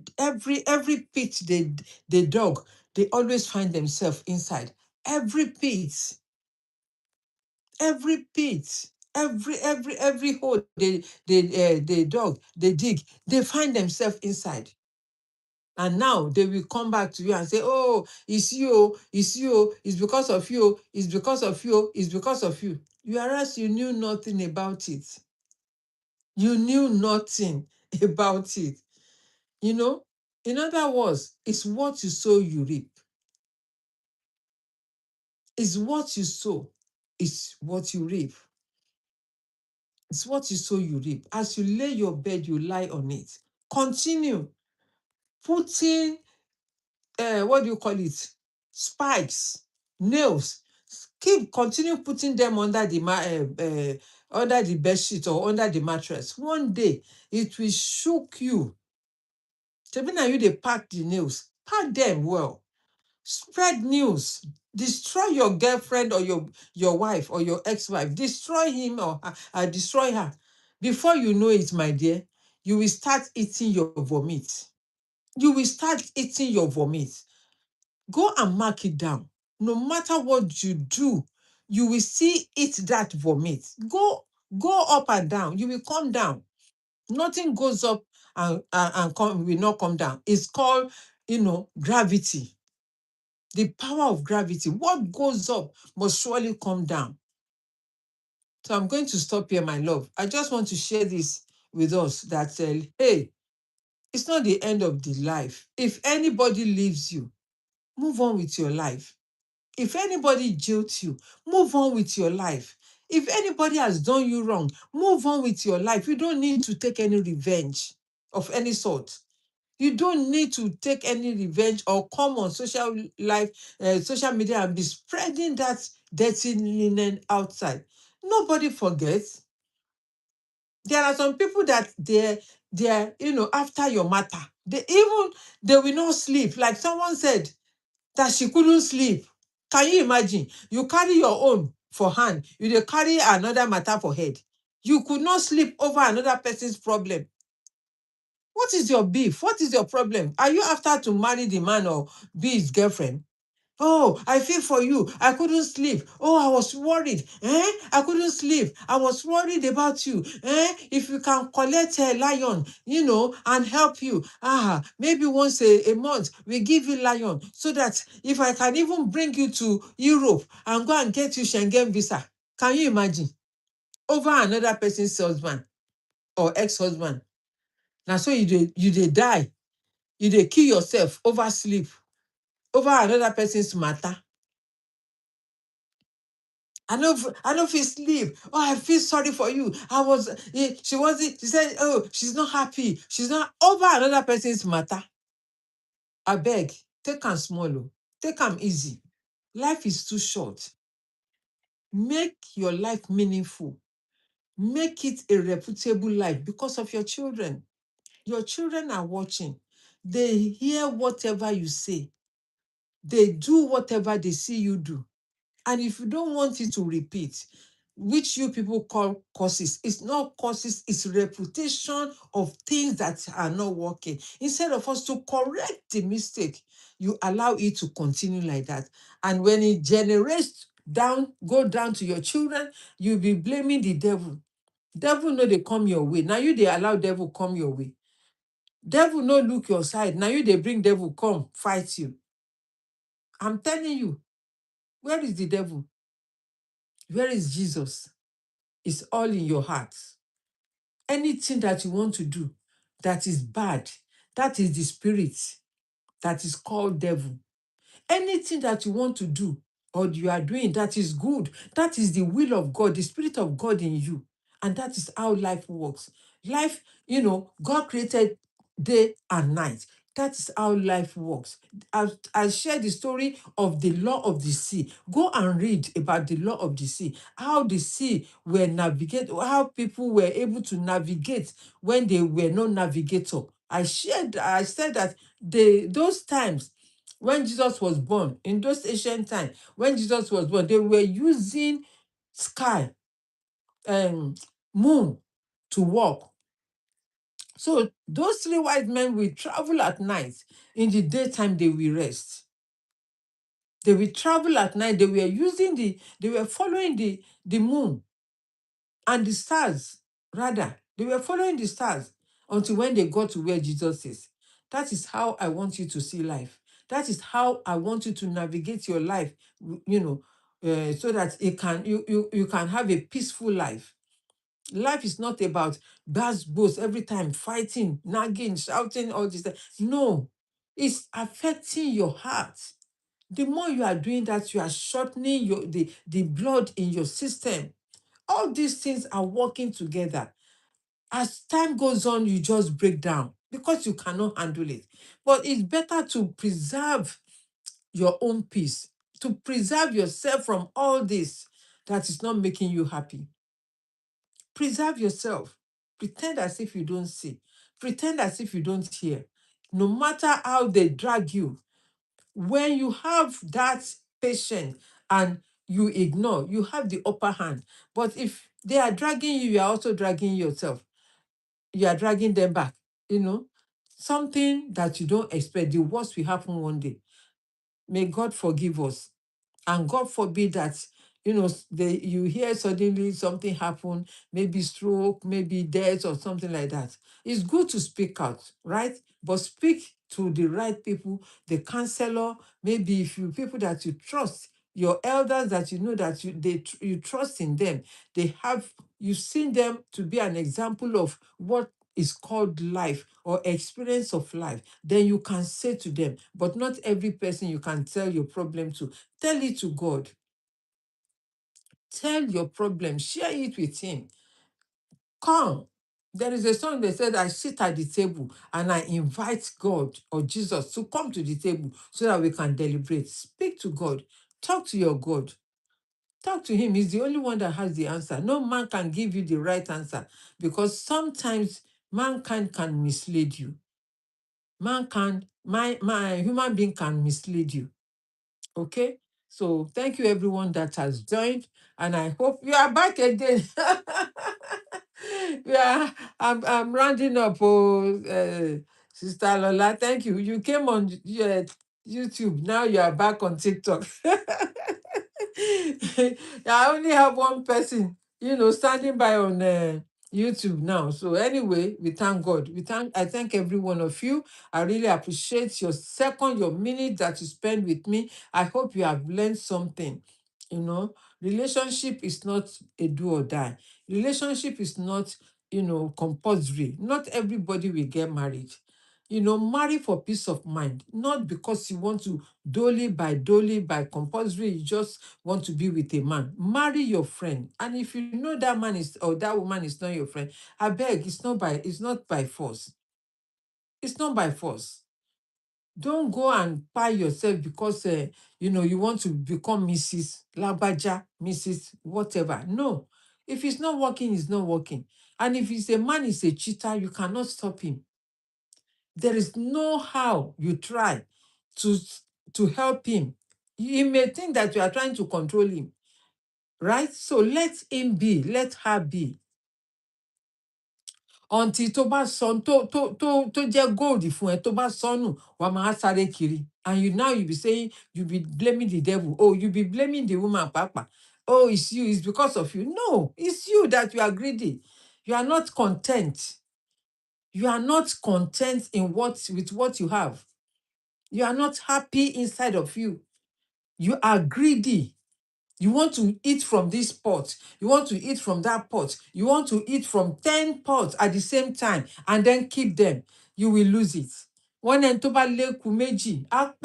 pit they dug, they always find themselves inside. Every pit, every pit, every hole they dug, they dig, they find themselves inside. And now they will come back to you and say, oh, it's you, it's you, it's because of you, it's because of you, it's because of you. Whereas you knew nothing about it. You knew nothing about it. In other words, it's what you sow, you reap. It's what you sow. is what you reap. It's what you sow, you reap. As you lay your bed, you lie on it. Continue putting, what do you call it? Spikes, nails. Continue putting them under the under the bed sheet or under the mattress. One day it will shock you. Shebi na you dey pack the nails. Pack them well. Spread news. Destroy your girlfriend or your wife or your ex-wife. Destroy him or her, destroy her. Before you know it, my dear, you will start eating your vomit. You will start eating your vomit. Go and mark it down. No matter what you do, you will still eat that vomit. Go up and down. You will come down. Nothing goes up and will not come down. It's called, gravity. The power of gravity. What goes up must surely come down. So I'm going to stop here, my love. I just want to share this with us that, hey, it's not the end of the life. If anybody leaves you, move on with your life. If anybody jilts you, move on with your life. If anybody has done you wrong, move on with your life. You don't need to take any revenge of any sort. You don't need to take any revenge or come on social media and be spreading that dirty linen outside. Nobody forgets. There are some people that they're after your matter. They will not sleep. Like someone said that she couldn't sleep. Can you imagine? You carry your own for hand, you dey carry another matter for head. You could not sleep over another person's problem. What is your beef? What is your problem? Are you after to marry the man or be his girlfriend? Oh, I feel for you. I couldn't sleep. Oh, I was worried. I couldn't sleep. I was worried about you. If you can collect a lion, and help you. Maybe once a month, we give you lion so that if I can even bring you to Europe and go and get you Schengen visa. Can you imagine? Over another person's husband or ex-husband. Now, so you dey die. You dey kill yourself over sleep, over another person's matter. I no fit sleep. Oh, I feel sorry for you. She said, oh, she's not happy. She's not over another person's matter. Abeg, take am small. Take am easy. Life is too short. Make your life meaningful. Make it a reputable life because of your children. Your children are watching. They hear whatever you say. They do whatever they see you do. And if you don't want it to repeat, which you people call causes, it's not causes, it's reputation of things that are not working. Instead of us to correct the mistake, you allow it to continue like that. And when it generates go down to your children, you'll be blaming the devil. Devil know they come your way. Now you they allow devil come your way. Devil no look your side. Now you they bring devil come fight you. I'm telling you, where is the devil? Where is Jesus? It's all in your heart. Anything that you want to do that is bad, that is the spirit that is called devil. Anything that you want to do or you are doing that is good, that is the will of God, the spirit of God in you. And that is how life works. Life, God created day and night. That is how life works. I share the story of the law of the sea. Go and read about the law of the sea, how the sea were navigate, how people were able to navigate when they were no navigator. I said that those times when Jesus was born, in those ancient times, when Jesus was born, they were using sky and moon to walk. So those three wise men will travel at night. In the daytime, they will rest. They will travel at night. They were following the moon and the stars, rather. They were following the stars until when they got to where Jesus is. That is how I want you to see life. That is how I want you to navigate your life, so that you can have a peaceful life. Life is not about boast every time, fighting, nagging, shouting, all this. No, it's affecting your heart. The more you are doing that, you are shortening the blood in your system. All these things are working together. As time goes on, you just break down because you cannot handle it. But it's better to preserve your own peace, to preserve yourself from all this that is not making you happy. Preserve yourself. Pretend as if you don't see. Pretend as if you don't hear. No matter how they drag you, when you have that patience and you ignore, you have the upper hand. But if they are dragging you, you are also dragging yourself. You are dragging them back. You know, something that you don't expect, the worst will happen one day. May God forgive us. And God forbid that, you hear suddenly something happen, maybe stroke, maybe death or something like that. It's good to speak out, right? But speak to the right people, the counselor, maybe if you people that you trust, your elders that you know that you trust in them, you've seen them to be an example of what is called life or experience of life, then you can say to them. But not every person you can tell your problem to. Tell it to God. Tell your problem. Share it with him. Come. There is a song that said, I sit at the table and I invite God or Jesus to come to the table so that we can deliberate. Speak to God. Talk to your God. Talk to him. He's the only one that has the answer. No man can give you the right answer because sometimes mankind can mislead you. My human being can mislead you. Okay? So thank you everyone that has joined, and I hope you are back again. Yeah, I'm rounding up. Oh, Sister Lola, thank you. You came on YouTube. Now you are back on TikTok. I only have one person, standing by on YouTube now. So anyway, we thank God. I thank every one of you. I really appreciate your minute that you spend with me. I hope you have learned something. Relationship is not a do or die. Relationship is not, compulsory. Not everybody will get married. Marry for peace of mind, not because you want to dolly by compulsory, you just want to be with a man. Marry your friend. And if you know that man is or that woman is not your friend, I beg, it's not by force. It's not by force. Don't go and buy yourself because you want to become Mrs. Labaja, Mrs. whatever. No. If it's not working, it's not working. And if it's a man is a cheater, you cannot stop him. There is no how you try to to help him. He may think that you are trying to control him, right? So let him be, let her be. Until tó bá son tó jẹ́ gold fún ẹ tó bá sọnù, wàá máa sáré kiri. And you be saying, you be blaming the devil. Oh, you be blaming the woman, papa. Oh, it's you, it's because of you. No, it's you that you are greedy. You are not content. You are not content with what you have. You are not happy inside of you. You are greedy. You want to eat from this pot. You want to eat from that pot. You want to eat from 10 pots at the same time and then keep them. You will lose it. Wọ́n ní ẹni tó bá léku méjì, á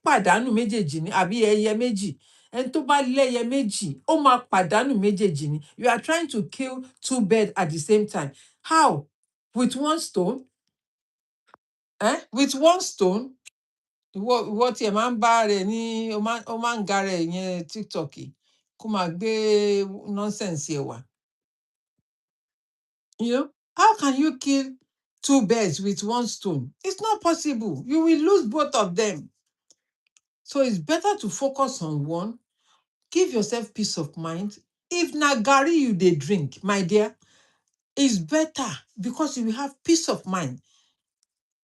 pàdánù méjèèjì ni, àbí ẹyẹ méjì. Ẹni tó bá lẹ́yẹ méjì, ó máa pàdánù méjèèjì ni. You are trying to kill two birds at the same time. How? With one stone? With one stone? Ìwọ tiẹ̀ máa ń bá rẹ̀ ní ó máa ń ga rẹ̀ yẹn TikTok kó máa gbé nonsense ẹ̀ wá. How can you kill two birds with one stone? It's not possible. You will lose both of them. So it's better to focus on one. Give yourself peace of mind. If na garri you dey drink, my dear, it's better because you will have peace of mind.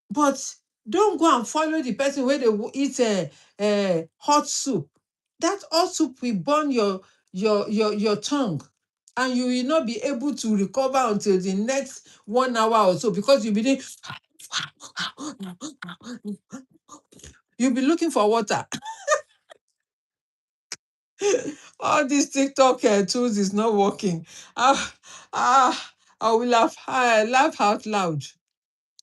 But don't go and follow the person where they eat hot soup. That hot soup will burn your tongue, and you will not be able to recover until the next 1 hour or so because you'll be doing you'll be looking for water. All these TikTok tools is not working. Ah, I will laugh out loud.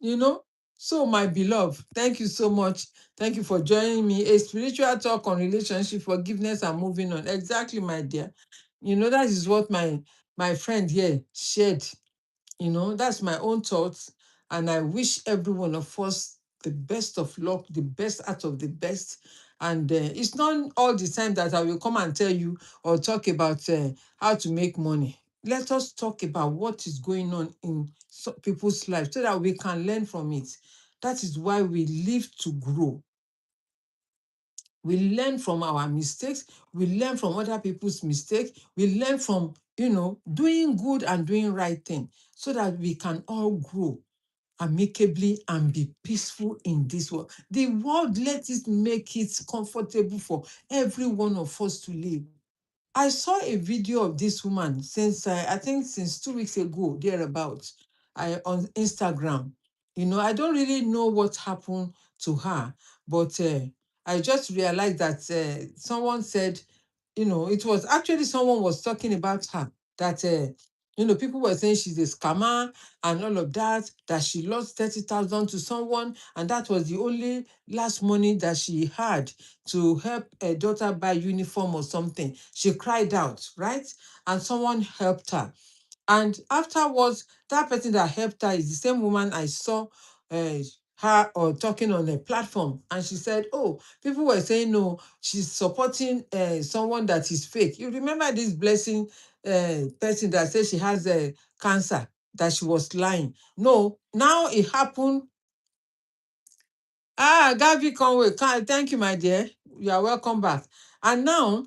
You know? So, my beloved, thank you so much. Thank you for joining me. A spiritual talk on relationship, forgiveness, and moving on. Exactly, my dear. That is what my friend here shared. That's my own thoughts. And I wish every one of us the best of luck, the best out of the best. And it's not all the time that I will come and tell you or talk about how to make money. Let us talk about what is going on in people's lives so that we can learn from it. That is why we live to grow. We learn from our mistakes. We learn from other people's mistakes. We learn from, doing good and doing right thing so that we can all grow amicably and be peaceful in this world. The world, let it make it comfortable for every one of us to live. I saw a video of this woman since I think since 2 weeks ago, thereabouts, on Instagram. I don't really know what happened to her, but I just realized that someone said, it was actually someone was talking about her that people were saying she's a scammer and all of that, that she lost 30,000 to someone, and that was the only last money that she had to help a daughter buy uniform or something. She cried out, right? And someone helped her. And afterwards, that person that helped her is the same woman I saw uh, her or talking on a platform. And she said, oh, people were saying, no, she's supporting someone that is fake. You remember this blessing person that said she has cancer, that she was lying. No, now it happened. Gavi Conway, thank you, my dear. You are welcome back. And now,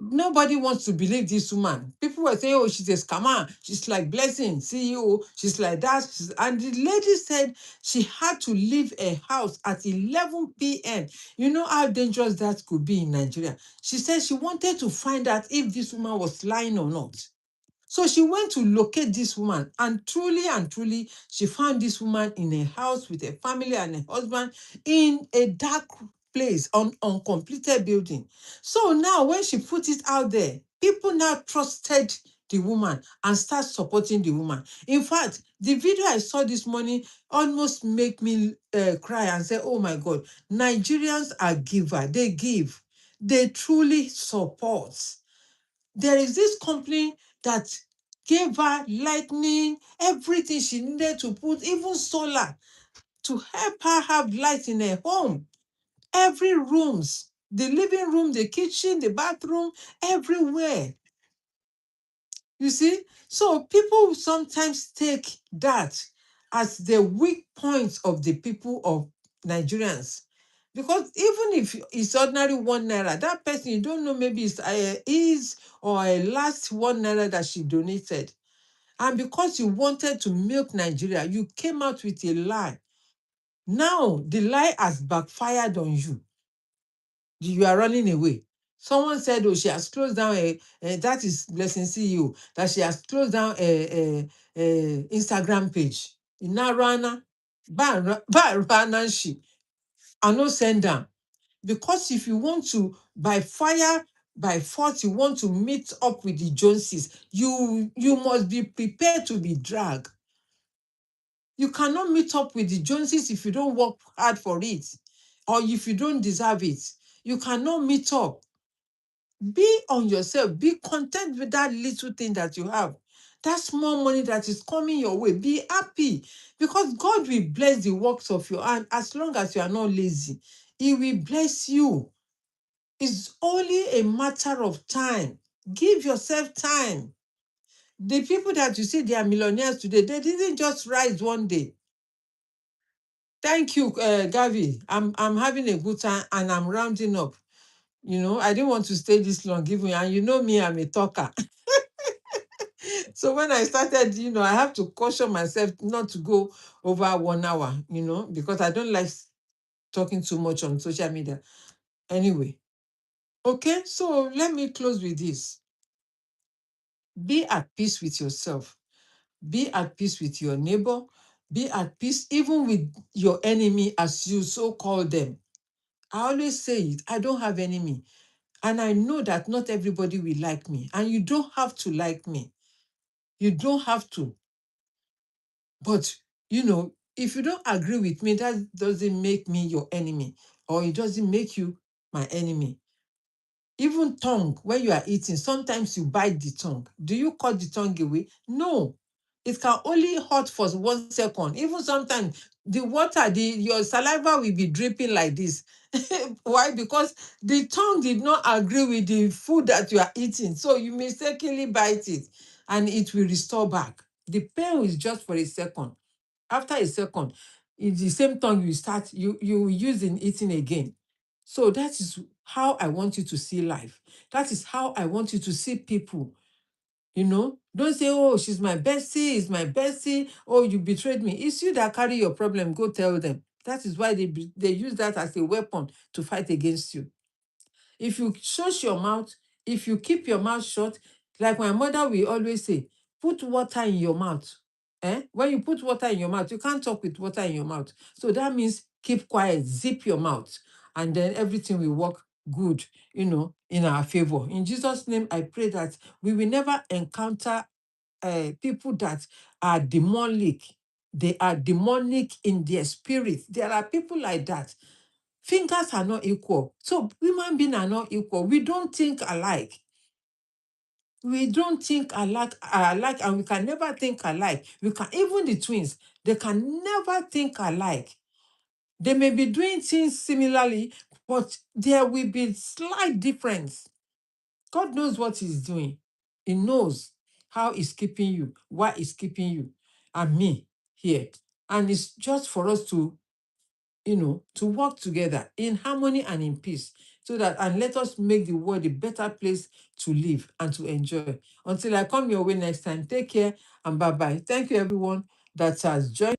nobody wants to believe this woman. People were saying, oh, she's a scammer. She's like Blessing, CEO. She's like that. And the lady said she had to leave a house at 11 p.m. You know how dangerous that could be in Nigeria. She said she wanted to find out if this woman was lying or not. So she went to locate this woman, and truly, she found this woman in a house with a family and a husband in a dark place, on uncompleted building. So now when she put it out there, people now trusted the woman and start supporting the woman. In fact, the video I saw this morning almost make me cry and say, oh my God, Nigerians are giver. They give. They truly support. There is this company that gave her lightning, everything she needed to put, even solar, to help her have light in her home. Every rooms, the living room, the kitchen, the bathroom, everywhere. You see? So people sometimes take that as the weak points of the people of Nigerians. Because even if it's ordinary 1 naira, that person, you don't know, maybe it's his or a last 1 naira that she donated. And because you wanted to milk Nigeria, you came out with a lie. Now, the lie has backfired on you. You are running away. Someone said, oh, she has closed down that is Blessing CEO, that she has closed down a Instagram page. Ina rana, ba rana she, and no send down. Because if you want to, by fire, by force, you want to meet up with the Joneses, you must be prepared to be dragged. You cannot meet up with the Joneses if you don't work hard for it, or if you don't deserve it. You cannot meet up. Be on yourself. Be content with that little thing that you have. That small money that is coming your way. Be happy, because God will bless the works of your hand as long as you are not lazy. He will bless you. It's only a matter of time. Give yourself time. The people that you see, they are millionaires today, they didn't just rise one day. Thank you, Gavi. I'm having a good time and I'm rounding up. I didn't want to stay this long, even, and you know me, I'm a talker. So when I started, I have to caution myself not to go over 1 hour, because I don't like talking too much on social media. Anyway, okay, so let me close with this. Be at peace with yourself. Be at peace with your neighbor. Be at peace even with your enemy, as you so call them. I always say it, I don't have enemy. And I know that not everybody will like me. And you don't have to like me. You don't have to. But, if you don't agree with me, that doesn't make me your enemy, or it doesn't make you my enemy. Even tongue, when you are eating, sometimes you bite the tongue. Do you cut the tongue away? No. It can only hurt for 1 second. Even sometimes the water, your saliva will be dripping like this. Why? Because the tongue did not agree with the food that you are eating. So you mistakenly bite it and it will restore back. The pain is just for a second. After a second, it's the same tongue you use in eating again. So that is how I want you to see life. That is how I want you to see people. Don't say, oh, she's my bestie, is my bestie. Oh, you betrayed me. It's you that carry your problem. Go tell them. That is why they use that as a weapon to fight against you. If you shut your mouth, if you keep your mouth shut, like my mother will always say, put water in your mouth. When you put water in your mouth, you can't talk with water in your mouth. So that means keep quiet, zip your mouth, and then everything will work good, in our favor. In Jesus' name, I pray that we will never encounter people that are demonic. They are demonic in their spirit. There are people like that. Fingers are not equal. So human beings are not equal. We don't think alike. We don't think alike, and we can never think alike. Even the twins, they can never think alike. They may be doing things similarly, but there will be slight difference. God knows what He's doing. He knows how He's keeping you, why He's keeping you, and me here. And it's just for us to work together in harmony and in peace, and let us make the world a better place to live and to enjoy. Until I come your way next time, take care and bye-bye. Thank you, everyone that has joined.